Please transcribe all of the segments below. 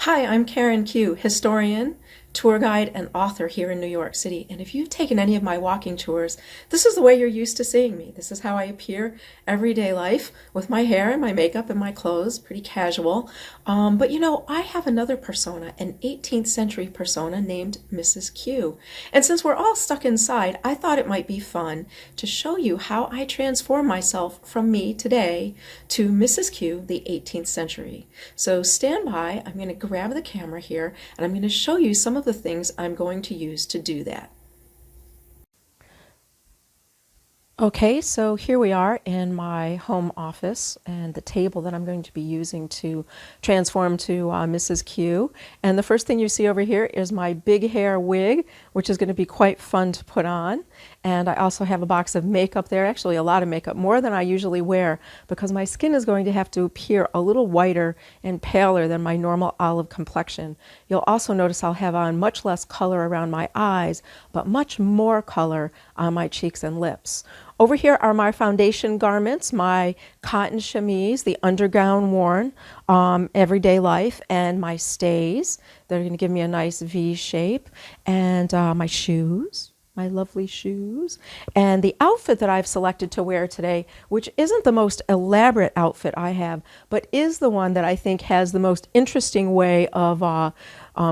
Hi, I'm Karen Q, historian, tour guide, and author here in New York City. And if you've taken any of my walking tours, this is the way you're used to seeing me. This is how I appear everyday life with my hair and my makeup and my clothes, pretty casual. But I have another persona, an 18th century persona named Mrs. Q. And since we're all stuck inside, I thought it might be fun to show you how I transform myself from me today to Mrs. Q, the 18th century. So stand by, I'm going to grab the camera here and I'm going to show you some of the things I'm going to use to do that. Okay, so here we are in my home office and the table that I'm going to be using to transform to Mrs. Q. And the first thing you see over here is my big hair wig, which is going to be quite fun to put on. And I also have a box of makeup there, actually a lot of makeup, more than I usually wear, because my skin is going to have to appear a little whiter and paler than my normal olive complexion. You'll also notice I'll have on much less color around my eyes, but much more color on my cheeks and lips. Over here are my foundation garments, my cotton chemise, the undergown worn, everyday life, and my stays. They're going to give me a nice V shape, and my shoes. My lovely shoes, and the outfit that I've selected to wear today, which isn't the most elaborate outfit I have, but is the one that I think has the most interesting way of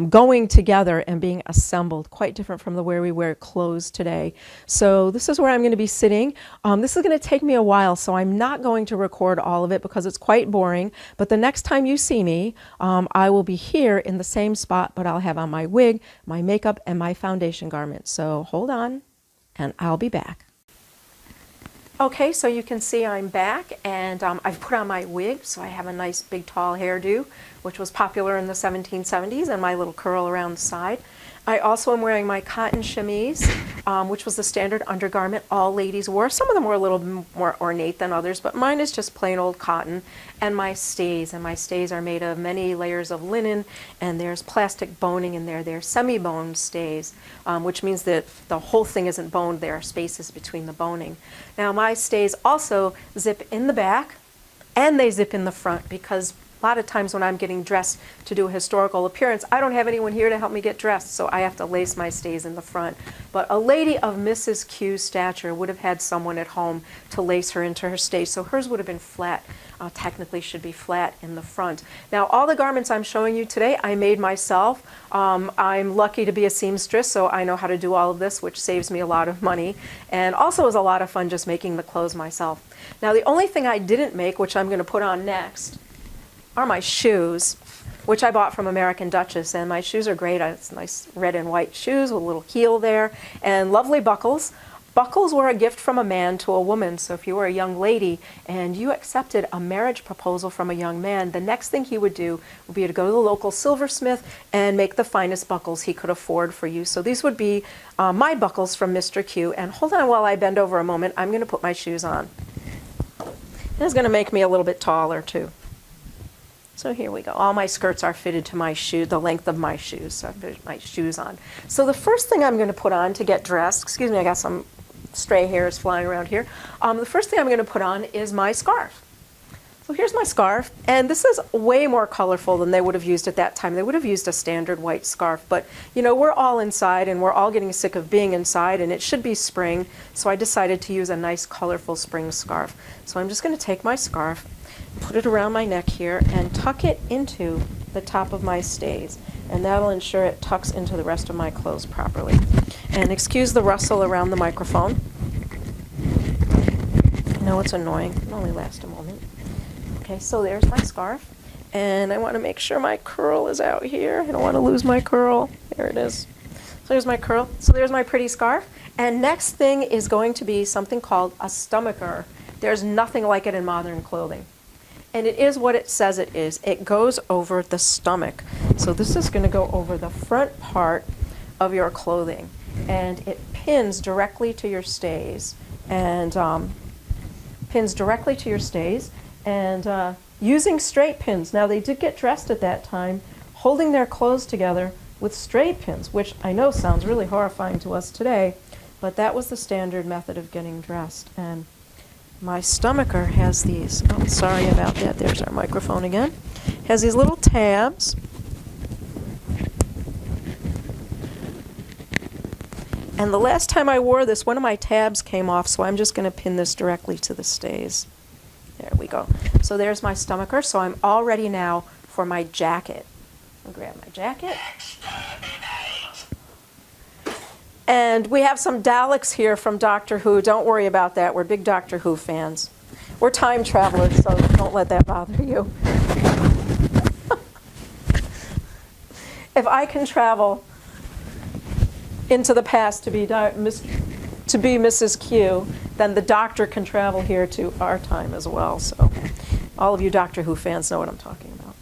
going together and being assembled, quite different from the way we wear clothes today. So this is where I'm going to be sitting. This is going to take me a while, so I'm not going to record all of it because it's quite boring, but the next time you see me, I will be here in the same spot, but I'll have on my wig, my makeup, and my foundation garments. So hold on, and I'll be back. Okay, so you can see I'm back, and I've put on my wig, so I have a nice big tall hairdo, which was popular in the 1770s, and my little curl around the side. I also am wearing my cotton chemise, which was the standard undergarment all ladies wore. Some of them were a little more ornate than others, but mine is just plain old cotton. And my stays are made of many layers of linen, and there's plastic boning in there. They're semi-boned stays, which means that the whole thing isn't boned. There are spaces between the boning. Now my stays also zip in the back, and they zip in the front, because a lot of times when I'm getting dressed to do a historical appearance, I don't have anyone here to help me get dressed, so I have to lace my stays in the front. But a lady of Mrs. Q's stature would have had someone at home to lace her into her stays, so hers would have been flat. Technically should be flat in the front. Now all the garments I'm showing you today I made myself. I'm lucky to be a seamstress, so I know how to do all of this, which saves me a lot of money, and also is a lot of fun just making the clothes myself. Now the only thing I didn't make, which I'm going to put on next, are my shoes, which I bought from American Duchess, and my shoes are great. It's nice red and white shoes with a little heel there, and lovely buckles. Buckles were a gift from a man to a woman, so if you were a young lady and you accepted a marriage proposal from a young man, the next thing he would do would be to go to the local silversmith and make the finest buckles he could afford for you. So these would be my buckles from Mr. Q. And hold on while I bend over a moment, I'm going to put my shoes on. This is going to make me a little bit taller too. So here we go. All my skirts are fitted to my shoe, the length of my shoes, so I put my shoes on. So the first thing I'm going to put on to get dressed, excuse me, I got some stray hairs flying around here. The first thing I'm going to put on is my scarf. So here's my scarf, and this is way more colorful than they would have used at that time. They would have used a standard white scarf, but we're all inside and we're all getting sick of being inside, and it should be spring, so I decided to use a nice colorful spring scarf. So I'm just going to take my scarf, put it around my neck here, and tuck it into the top of my stays, and that'll ensure it tucks into the rest of my clothes properly. And excuse the rustle around the microphone. I know it's annoying. It'll only last a moment. Okay, so there's my scarf, and I want to make sure my curl is out here. I don't want to lose my curl. There it is. So there's my curl. So there's my pretty scarf. And next thing is going to be something called a stomacher. There's nothing like it in modern clothing. And it is what it says it is. It goes over the stomach. So this is going to go over the front part of your clothing. And it pins directly to your stays. And using straight pins. Now they did get dressed at that time holding their clothes together with straight pins, which I know sounds really horrifying to us today, but that was the standard method of getting dressed. And my stomacher has these, oh, sorry about that, there's our microphone again, has these little tabs And the last time I wore this, one of my tabs came off, so I'm just going to pin this directly to the stays. There we go. So there's my stomacher. So I'm all ready now for my jacket. I'll grab my jacket. And we have some Daleks here from Doctor Who. Don't worry about that. We're big Doctor Who fans. We're time travelers, so don't let that bother you. If I can travel into the past to be Mrs. Q, then the Doctor can travel here to our time as well. So all of you Doctor Who fans know what I'm talking about.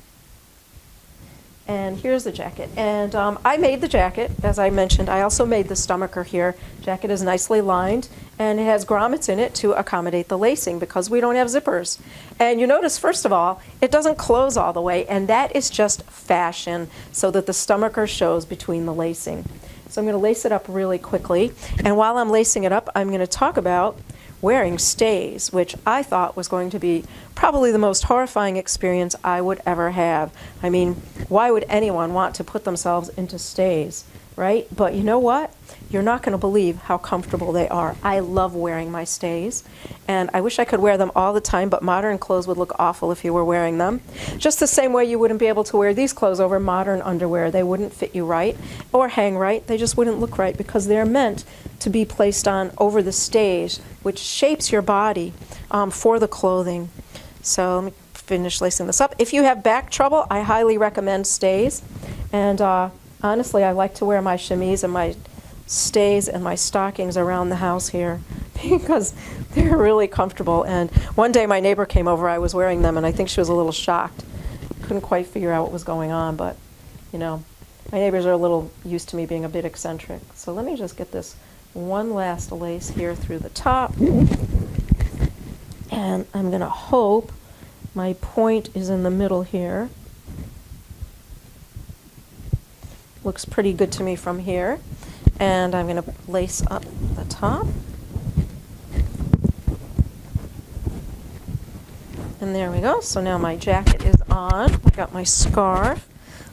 And here's the jacket. And I made the jacket, as I mentioned. I also made the stomacher here. Jacket is nicely lined, and it has grommets in it to accommodate the lacing because we don't have zippers. And you notice, first of all, it doesn't close all the way, and that is just fashion so that the stomacher shows between the lacing. So I'm going to lace it up really quickly. And while I'm lacing it up, I'm going to talk about wearing stays, which I thought was going to be probably the most horrifying experience I would ever have. I mean, why would anyone want to put themselves into stays, right? But you know what? You're not going to believe how comfortable they are. I love wearing my stays, and I wish I could wear them all the time, but modern clothes would look awful if you were wearing them. Just the same way you wouldn't be able to wear these clothes over modern underwear. They wouldn't fit you right or hang right. They just wouldn't look right because they're meant to be placed on over the stays, which shapes your body for the clothing. So let me finish lacing this up. If you have back trouble, I highly recommend stays. And honestly, I like to wear my chemise and my stays and my stockings around the house here because they're really comfortable. And one day my neighbor came over, I was wearing them, and I think she was a little shocked. Couldn't quite figure out what was going on, but you know, my neighbors are a little used to me being a bit eccentric. So let me just get this one last lace here through the top. And I'm going to hope my point is in the middle here. Looks pretty good to me from here. And I'm going to lace up the top. And there we go. So now my jacket is on. I got my scarf.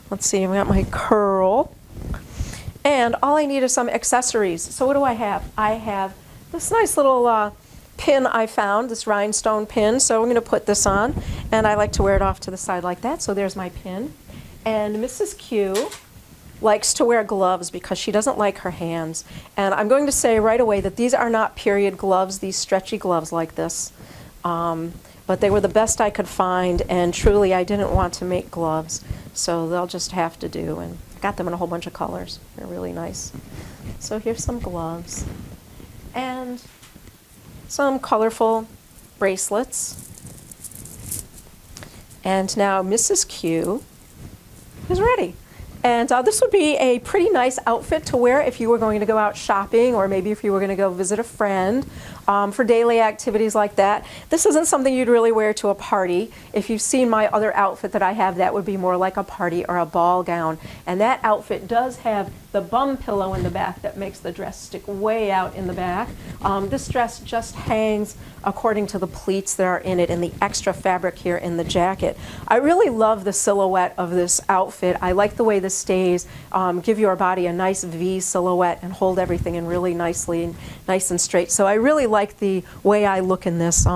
Let's see, I've got my curl. And all I need is some accessories. So what do I have? I have this nice little pin I found, this rhinestone pin. So I'm going to put this on. And I like to wear it off to the side like that. So there's my pin. And Mrs. Q likes to wear gloves because she doesn't like her hands. And I'm going to say right away that these are not period gloves, these stretchy gloves like this. But they were the best I could find, and truly I didn't want to make gloves, so they'll just have to do. And I got them in a whole bunch of colors. They're really nice. So here's some gloves and some colorful bracelets. And now Mrs. Q is ready. And this would be a pretty nice outfit to wear if you were going to go out shopping, or maybe if you were going to go visit a friend for daily activities like that. This isn't something you'd really wear to a party. If you've seen my other outfit that I have, that would be more like a party or a ball gown. And that outfit does have the bum pillow in the back that makes the dress stick way out in the back. This dress just hangs according to the pleats that are in it and the extra fabric here in the jacket. I really love the silhouette of this outfit. I like the way the stays give your body a nice V silhouette and hold everything in really nicely and nice and straight. So I really like the way I look in this.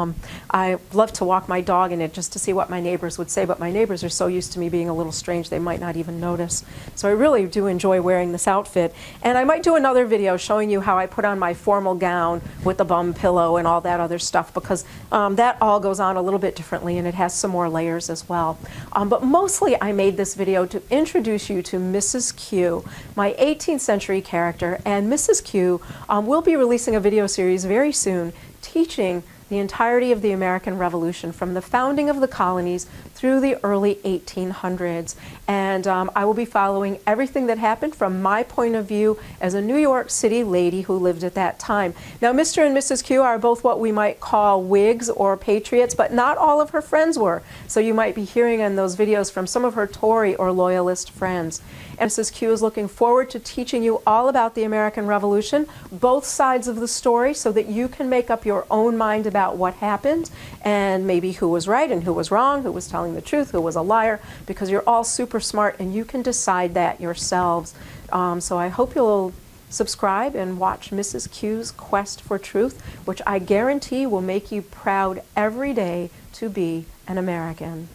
I love to walk my dog in it just to see what my neighbors would say, but my neighbors are so used to me being a little strange they might not even notice. So I really do enjoy wearing this outfit. And I might do another video showing you how I put on my formal gown with the bum pillow and all that other stuff, because that all goes on a little bit differently and it has some more layers as well. But mostly I made this video to introduce you to Mrs. Q, my 18th century character. And Mrs. Q will be releasing a video series very soon teaching the entirety of the American Revolution from the founding of the colonies through the early 1800s. And I will be following everything that happened from my point of view as a New York City lady who lived at that time. Now, Mr. and Mrs. Q are both what we might call Whigs or Patriots, but not all of her friends were. So you might be hearing in those videos from some of her Tory or Loyalist friends. And Mrs. Q is looking forward to teaching you all about the American Revolution, both sides of the story, so that you can make up your own mind about what happened and maybe who was right and who was wrong, who was telling the truth, who was a liar, because you're all super smart and you can decide that yourselves. So I hope you'll subscribe and watch Mrs. Q's quest for truth, which I guarantee will make you proud every day to be an American.